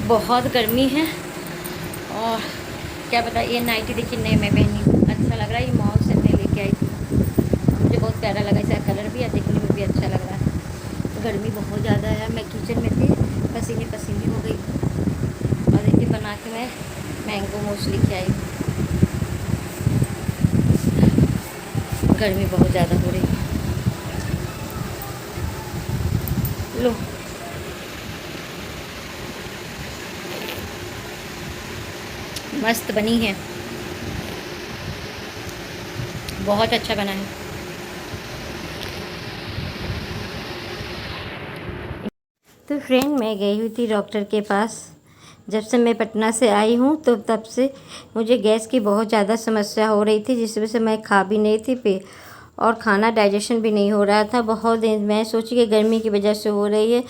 बहुत गर्मी है। और क्या पता, ये नाइटी देखिए नए मैं पहनी हूँ, अच्छा लग रहा है। ये मॉल से मैं लेके आई थी, मुझे बहुत प्यारा लगा। इसका कलर भी है, देखने में भी अच्छा लग रहा है। गर्मी बहुत ज़्यादा है, मैं किचन में थी, पसीने पसीने हो गई। और देखिए बना के मैं मैंगो मोश लेके आई हूँ। गर्मी बहुत ज़्यादा हो रही है। लो, मस्त बनी है, बहुत अच्छा बना है। तो फ्रेंड, मैं गई हुई थी डॉक्टर के पास। जब से मैं पटना से आई हूँ तो तब से मुझे गैस की बहुत ज़्यादा समस्या हो रही थी, जिस वजह से मैं खा भी नहीं थी पे और खाना डाइजेशन भी नहीं हो रहा था। बहुत दिन मैं सोची कि गर्मी की वजह से हो रही है,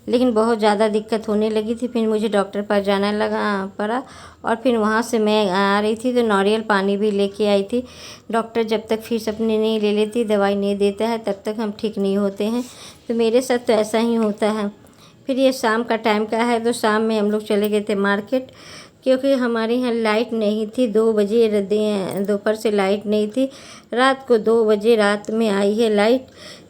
लेकिन बहुत ज़्यादा दिक्कत होने लगी थी। फिर मुझे डॉक्टर पास जाना पड़ा। और फिर वहाँ से मैं आ रही थी तो नारियल पानी भी लेके आई थी। डॉक्टर जब तक फीस अपनी नहीं ले लेती, दवाई नहीं देता है, तब तक हम ठीक नहीं होते हैं। तो मेरे साथ तो ऐसा ही होता है। फिर ये शाम का टाइम का है, तो शाम में हम लोग चले गए थे मार्केट, क्योंकि हमारे यहाँ लाइट नहीं थी। 2 बजे दोपहर से लाइट नहीं थी। रात को 2 बजे रात में आई है लाइट।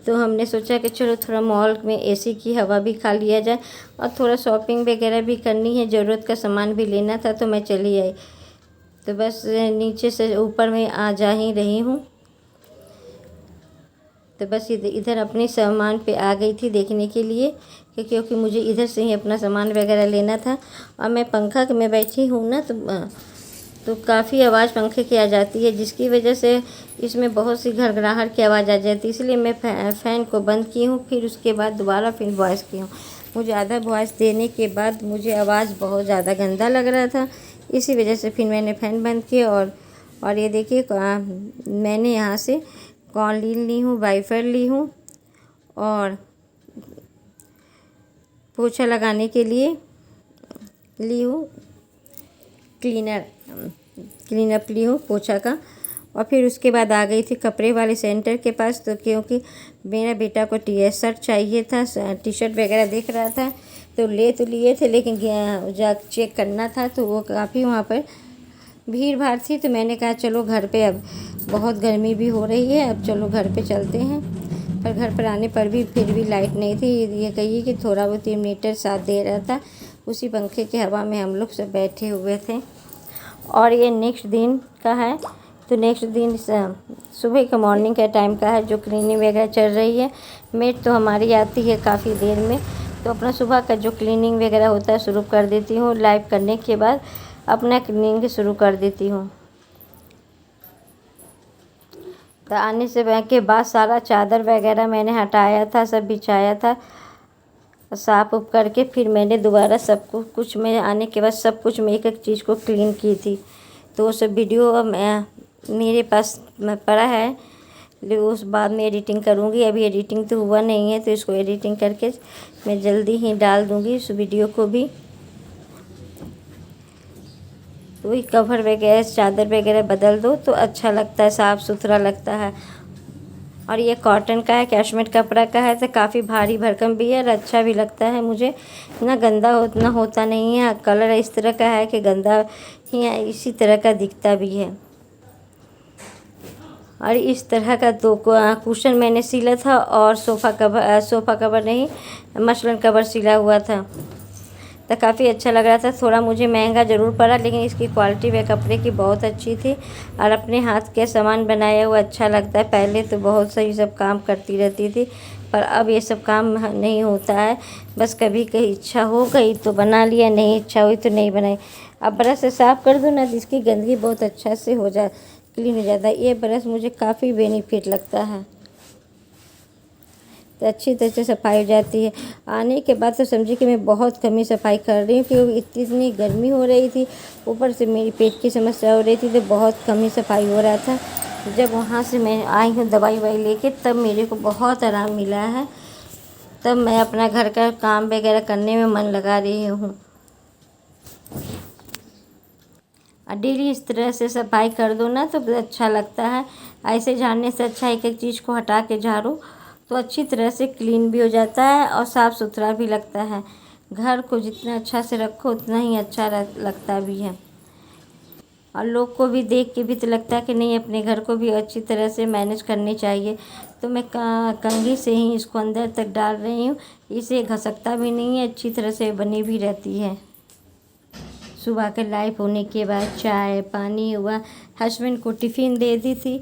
तो हमने सोचा कि चलो थोड़ा मॉल में एसी की हवा भी खा लिया जाए, और थोड़ा शॉपिंग वगैरह भी करनी है, ज़रूरत का सामान भी लेना था। तो मैं चली आई। तो बस नीचे से ऊपर में आ जा ही रही हूँ। तो बस इधर अपने सामान पे आ गई थी देखने के लिए, क्योंकि मुझे इधर से ही अपना सामान वगैरह लेना था। और मैं पंखा में बैठी हूँ ना, तो काफ़ी आवाज़ पंखे की आ जाती है, जिसकी वजह से इसमें बहुत सी घरघराहट की आवाज़ आ जाती है। इसलिए मैं फ़ैन को बंद की हूँ। फिर उसके बाद दोबारा फिर वॉइस की हूँ। मुझे आधा वॉइस देने के बाद मुझे आवाज़ बहुत ज़्यादा गंदा लग रहा था, इसी वजह से फिर मैंने फ़ैन बंद किया। और ये देखिए, मैंने यहाँ से कॉलिन ली हूँ, वाइपर ली हूँ, और पोछा लगाने के लिए ली हूँ क्लीनअप ली हूँ पोछा का। और फिर उसके बाद आ गई थी कपड़े वाले सेंटर के पास, तो क्योंकि मेरा बेटा को शर्ट चाहिए था, टी शर्ट वगैरह देख रहा था। तो लिए थे, लेकिन जा चेक करना था, तो वो काफ़ी वहाँ पर भीड़ भाड़ थी। तो मैंने कहा चलो घर पे, अब बहुत गर्मी भी हो रही है, अब चलो घर पे चलते हैं। पर घर पर आने पर भी फिर भी लाइट नहीं थी। ये कहिए कि थोड़ा बहुत इन्वर्टर साथ दे रहा था, उसी पंखे की हवा में हम लोग सब बैठे हुए थे। और ये नेक्स्ट दिन का है, तो नेक्स्ट दिन सुबह का मॉर्निंग का टाइम का है, जो क्लीनिंग वगैरह चल रही है। मेड तो हमारी आती है काफ़ी देर में, तो अपना सुबह का जो क्लीनिंग वगैरह होता है शुरू कर देती हूँ। लाइव करने के बाद अपना क्लीनिंग शुरू कर देती हूँ। तो आने से के बाद सारा चादर वगैरह मैंने हटाया था, सब बिछाया था, साफ उप करके फिर मैंने दोबारा सब कुछ मैं आने के बाद सब कुछ मैं एक एक चीज़ को क्लीन की थी। तो वो सब वीडियो मेरे पास पड़ा है, लेकिन उस बाद में एडिटिंग करूँगी। अभी एडिटिंग तो हुआ नहीं है, तो इसको एडिटिंग करके मैं जल्दी ही डाल दूँगी इस वीडियो को भी। तो वही कवर वगैरह चादर वगैरह बदल दो तो अच्छा लगता है, साफ़ सुथरा लगता है। और ये कॉटन का है, कैशमेट कपड़ा का है, तो काफ़ी भारी भरकम भी है और अच्छा भी लगता है मुझे। ना गंदा उतना होता नहीं है, कलर इस तरह का है कि गंदा ही इसी तरह का दिखता भी है। और इस तरह का 2 कुशन मैंने सिला था, और सोफ़ा कवर नहीं, मसलन कवर सिला हुआ था। तो काफ़ी अच्छा लग रहा था। थोड़ा मुझे महंगा ज़रूर पड़ा, लेकिन इसकी क्वालिटी व कपड़े की बहुत अच्छी थी। और अपने हाथ के सामान बनाया हुआ अच्छा लगता है। पहले तो बहुत सही सब काम करती रहती थी, पर अब ये सब काम नहीं होता है। बस कभी कहीं इच्छा हो गई तो बना लिया, नहीं इच्छा हुई तो नहीं बनाई। अब ब्रश से साफ़ कर दो ना, जिसकी गंदगी बहुत अच्छा से हो जाए, क्लीन हो जाता है। ये ब्रश मुझे काफ़ी बेनिफिट लगता है, तो अच्छी तरह से सफाई हो जाती है। आने के बाद तो समझिए कि मैं बहुत कम ही सफाई कर रही हूँ, क्योंकि इतनी गर्मी हो रही थी, ऊपर से मेरी पेट की समस्या हो रही थी, तो बहुत कम ही सफाई हो रहा था। जब वहाँ से मैं आई हूँ दवाई ववाई लेके, तब मेरे को बहुत आराम मिला है। तब मैं अपना घर का काम वगैरह करने में मन लगा रही हूँ। और डेली इस तरह से सफाई कर दो ना, तो अच्छा लगता है। ऐसे झाड़ने से अच्छा एक एक चीज़ को हटा के झाड़ो, तो अच्छी तरह से क्लीन भी हो जाता है और साफ़ सुथरा भी लगता है। घर को जितना अच्छा से रखो उतना ही अच्छा लगता भी है, और लोग को भी देख के भी तो लगता है कि नहीं, अपने घर को भी अच्छी तरह से मैनेज करनी चाहिए। तो मैं कंघी से ही इसको अंदर तक डाल रही हूँ। इसे घसकता भी नहीं है, अच्छी तरह से बनी भी रहती है। सुबह के लाइव होने के बाद चाय पानी हुआ, हस्बैंड को टिफ़िन दे दी थी,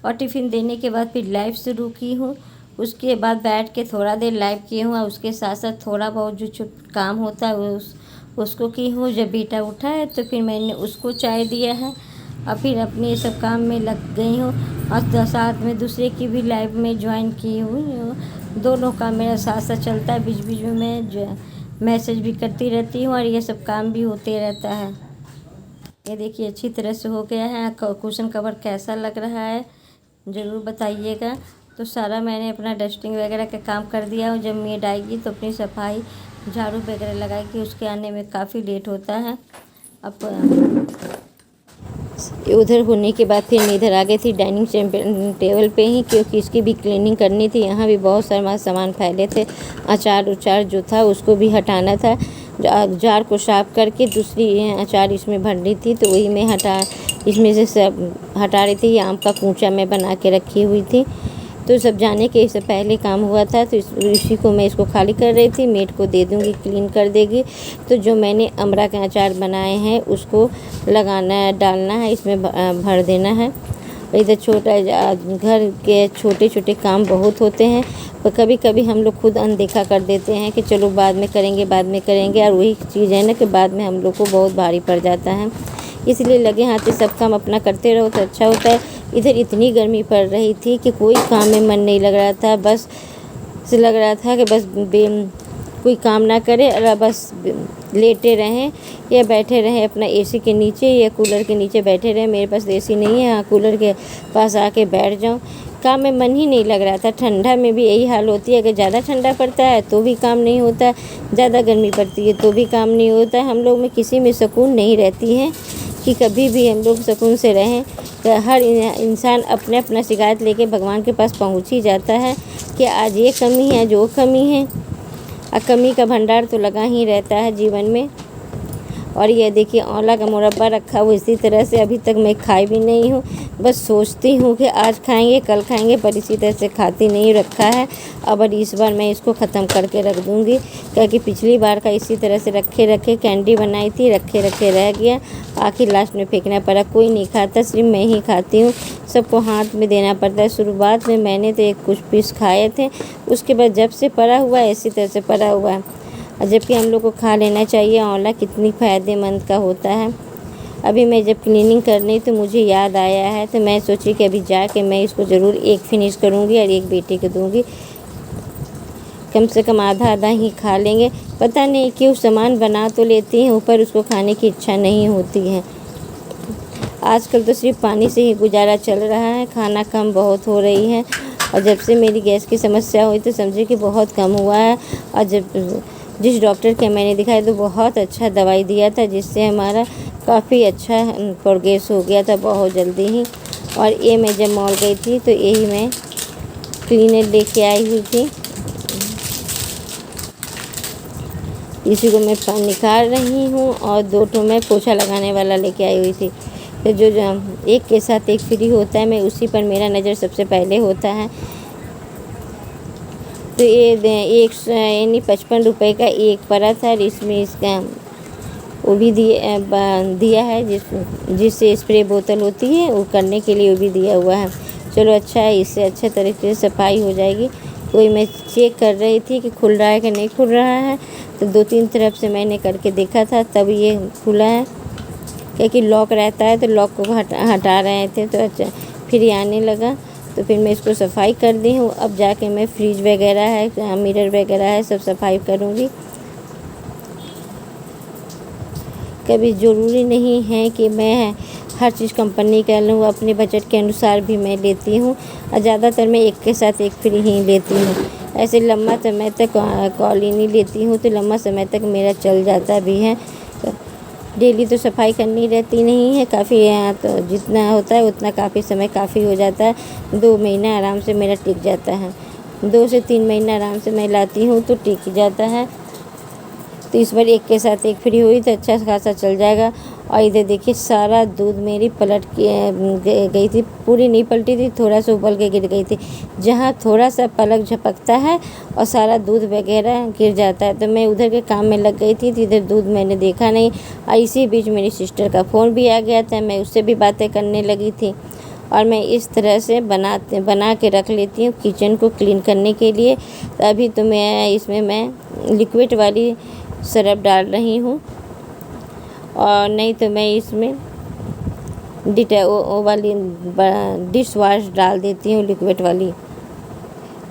और टिफ़िन देने के बाद फिर लाइव शुरू की हूँ। उसके बाद बैठ के थोड़ा देर लाइव की हूँ, और उसके साथ साथ थोड़ा बहुत जो काम होता है उसको की हूँ। जब बेटा उठा है तो फिर मैंने उसको चाय दिया है, और फिर अपने सब काम में लग गई हूँ, और साथ में दूसरे की भी लाइव में ज्वाइन की हूँ। दोनों काम मेरा साथ साथ चलता है, बीच बीच में मैं जो मैसेज भी करती रहती हूँ, और ये सब काम भी होते रहता है। ये देखिए अच्छी तरह से हो गया है। कुशन कवर कैसा लग रहा है ज़रूर बताइएगा। तो सारा मैंने अपना डस्टिंग वगैरह का काम कर दिया हूँ। जब मेड आएगी तो अपनी सफाई झाड़ू वगैरह लगाएगी, उसके आने में काफ़ी लेट होता है। अब उधर होने के बाद फिर मैं इधर आ गई थी डाइनिंग टेबल पे ही, क्योंकि इसकी भी क्लीनिंग करनी थी। यहाँ भी बहुत सारा सामान फैले थे, अचार उचार जो था उसको भी हटाना था। जार को साफ करके दूसरी अचार इसमें भर रही थी, तो वही मैं इसमें से सब हटा रही थी। आम का कूचा मैं बना के रखी हुई थी, तो सब जाने के इससे पहले काम हुआ था, तो इसी को मैं इसको खाली कर रही थी। मेड को दे दूँगी, क्लीन कर देगी। तो जो मैंने अमरा के अचार बनाए हैं उसको लगाना डालना है, इसमें भर देना है। इधर घर के छोटे छोटे काम बहुत होते हैं, पर कभी कभी हम लोग खुद अनदेखा कर देते हैं कि चलो बाद में करेंगे बाद में करेंगे, और वही चीज़ है ना कि बाद में हम लोग को बहुत भारी पड़ जाता है। इसलिए लगे हाथ से सब काम अपना करते रहो तो अच्छा होता है। इधर इतनी गर्मी पड़ रही थी कि कोई काम में मन नहीं लग रहा था, बस से लग रहा था कि बस कोई काम ना करे और बस लेटे रहें या बैठे रहें अपना एसी के नीचे या कूलर के नीचे बैठे रहें। मेरे पास एसी नहीं है, हाँ कूलर के पास आके बैठ जाऊं। काम में मन ही नहीं लग रहा था। ठंडा में भी यही हाल होती है, अगर ज़्यादा ठंडा पड़ता है तो भी काम नहीं होता, ज़्यादा गर्मी पड़ती है तो भी काम नहीं होता। हम लोग में किसी में सुकून नहीं रहती है कि कभी भी हम लोग सुकून से रहें। तो हर इंसान अपने अपना शिकायत लेके भगवान के पास पहुंच ही जाता है कि आज ये कमी है, जो कमी है, और कमी का भंडार तो लगा ही रहता है जीवन में। और ये देखिए आंवला का मुरब्बा रखा हुआ इसी तरह से अभी तक मैं खाई भी नहीं हूँ। बस सोचती हूँ कि आज खाएंगे कल खाएंगे, पर इसी तरह से खाती नहीं रखा है। अब इस बार मैं इसको ख़त्म करके रख दूँगी, क्योंकि पिछली बार का इसी तरह से रखे रखे कैंडी बनाई थी, रखे रखे रह गया, आखिर लास्ट में फेंकना पड़ा। कोई नहीं खाता, सिर्फ मैं ही खाती हूँ, सबको हाथ में देना पड़ता है। शुरुआत में मैंने तो कुछ पीस खाए थे, उसके बाद जब से पड़ा हुआ है इसी तरह से पड़ा हुआ है। और जबकि हम लोग को खा लेना चाहिए, आंवला कितनी फ़ायदेमंद का होता है। अभी मैं जब क्लीनिंग करनी तो मुझे याद आया है, तो मैं सोची कि अभी जाके मैं इसको ज़रूर एक फिनिश करूँगी और एक बेटे को दूँगी। कम से कम आधा आधा ही खा लेंगे। पता नहीं क्यों सामान बना तो लेती हैं, ऊपर उसको खाने की इच्छा नहीं होती है। आजकल तो सिर्फ पानी से ही गुजारा चल रहा है, खाना कम बहुत हो रही है। और जब से मेरी गैस की समस्या हुई तो समझे कि बहुत कम हुआ है। और जब जिस डॉक्टर के मैंने दिखाया तो बहुत अच्छा दवाई दिया था, जिससे हमारा काफ़ी अच्छा प्रोग्रेस हो गया था बहुत जल्दी ही। और ये मैं जब मॉल गई थी तो यही मैं क्लीनर लेके आई हुई थी, इसी को मैं निकाल रही हूँ। और 2 ठो मैं पोछा लगाने वाला लेके आई हुई थी। तो जो एक के साथ एक फ्री होता है, मैं उसी पर मेरा नज़र सबसे पहले होता है। तो ये यानी 55 रुपये का एक पड़ा था, और इसमें इसका वो भी दिया है जिससे स्प्रे बोतल होती है वो करने के लिए वो भी दिया हुआ है। चलो अच्छा है, इससे अच्छे तरीके से सफाई हो जाएगी। कोई मैं चेक कर रही थी कि खुल रहा है कि नहीं खुल रहा है, तो 2-3 तरफ से मैंने करके देखा था, तब ये खुला है। क्योंकि लॉक रहता है तो लॉक को हटा रहे थे, तो अच्छा फिर ये आने लगा। तो फिर मैं इसको सफाई कर दी हूँ। अब जाके मैं फ्रिज वगैरह है, मिरर वगैरह है, सब सफाई करूँगी। कभी ज़रूरी नहीं है कि मैं हर चीज़ कंपनी का लूँ, अपने बजट के अनुसार भी मैं लेती हूँ। और ज़्यादातर मैं एक के साथ एक फ्री ही लेती हूँ। ऐसे लंबा समय तक कॉलिनी लेती हूँ तो लंबा समय तक मेरा चल जाता भी है। डेली तो सफाई करनी रहती नहीं है, काफ़ी तो जितना होता है उतना काफ़ी समय काफ़ी हो जाता है। 2 महीना आराम से मेरा टिक जाता है, 2 से 3 महीना आराम से मैं लाती हूँ तो टिक जाता है। तो इस बार एक के साथ एक फ्री हुई तो अच्छा खासा चल जाएगा। और इधर देखिए सारा दूध मेरी पलट के गई थी, पूरी नहीं पलटी थी, थोड़ा सा उबल के गिर गई थी। जहाँ थोड़ा सा पलक झपकता है और सारा दूध वगैरह गिर जाता है। तो मैं उधर के काम में लग गई थी, तो इधर दूध मैंने देखा नहीं। और इसी बीच मेरी सिस्टर का फ़ोन भी आ गया था, मैं उससे भी बातें करने लगी थी। और मैं इस तरह से बना के रख लेती हूँ किचन को क्लीन करने के लिए। तो अभी तो मैं लिक्विड वाली सरफ डाल रही हूँ, और नहीं तो मैं इसमें वो वाली डिश वाश डाल देती हूँ, लिक्विड वाली।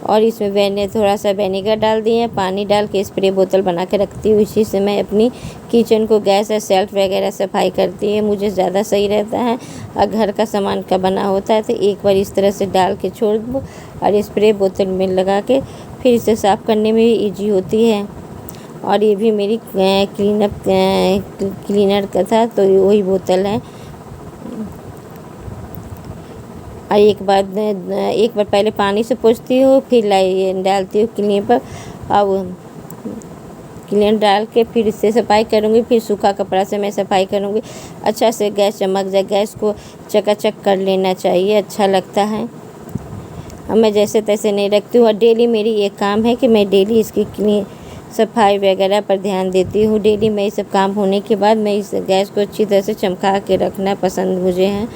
और इसमें मैंने थोड़ा सा विनेगर डाल दिए, पानी डाल के स्प्रे बोतल बना के रखती हूँ। इसी से मैं अपनी किचन को गैस या सेल्फ वगैरह सफाई करती है, मुझे ज़्यादा सही रहता है। और घर का सामान का बना होता है तो एक बार इस तरह से डाल के छोड़ दो और स्प्रे बोतल में लगा के फिर इसे साफ़ करने में भी ईजी होती है। और ये भी मेरी क्लीनर का था, तो वही बोतल है। और एक बार पहले पानी से पोंछती हूँ, फिर डालती हूँ क्लीनर पर। अब क्लीनर डाल के फिर इससे सफाई करूँगी, फिर सूखा कपड़ा से मैं सफाई करूँगी। अच्छा से गैस चमक जाए, गैस को चकाचक कर लेना चाहिए, अच्छा लगता है। अब मैं जैसे तैसे नहीं रखती हूँ। और डेली मेरी ये काम है कि मैं डेली इसकी सफाई वगैरह पर ध्यान देती हूँ। डेली मैं ये सब काम होने के बाद मैं इस गैस को अच्छी तरह से चमका के रखना पसंद मुझे है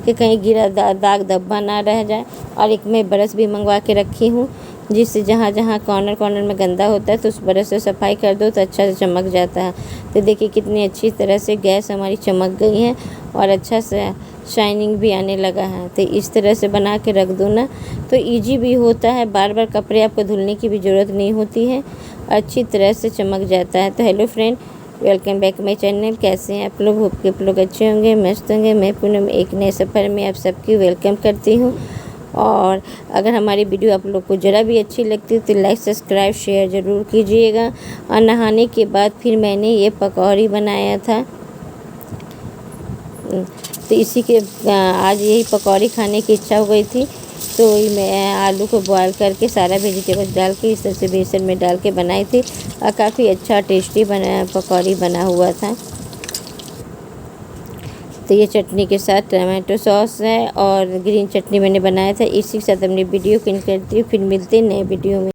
कि कहीं गिरा दाग धब्बा ना रह जाए। और एक मैं ब्रश भी मंगवा के रखी हूँ, जिससे जहाँ जहाँ कॉर्नर में गंदा होता है तो उस ब्रश से सफाई कर दो तो अच्छा से चमक जाता है। तो देखिए कितनी अच्छी तरह से गैस हमारी चमक गई है और अच्छा से शाइनिंग भी आने लगा है। तो इस तरह से बना के रख दो ना तो ईजी भी होता है, बार बार कपड़े आपको धुलने की भी ज़रूरत नहीं होती है, अच्छी तरह से चमक जाता है। तो hello friend, welcome back my channel. कैसे हैं आप लोग? होप के आप लोग अच्छे होंगे, मस्त होंगे। मैं पूनम एक नए सफ़र में आप सबकी वेलकम करती हूँ। और अगर हमारी वीडियो आप लोग को ज़रा भी अच्छी लगती है तो लाइक सब्सक्राइब शेयर ज़रूर कीजिएगा। और नहाने के बाद फिर मैंने ये पकौड़ी बनाया था, तो इसी के आज यही पकौड़ी खाने की इच्छा हो गई थी, तो मैं आलू को बॉयल करके सारा वेजिटेबल डाल के इस तरह से बेसन में डाल के बनाई थी और काफ़ी अच्छा टेस्टी पकौड़ी बना हुआ था। तो ये चटनी के साथ टमाटो सॉस है और ग्रीन चटनी मैंने बनाया था। इसी के साथ अपनी वीडियो को एंड करती हूँ, फिर मिलते हैं नए वीडियो में।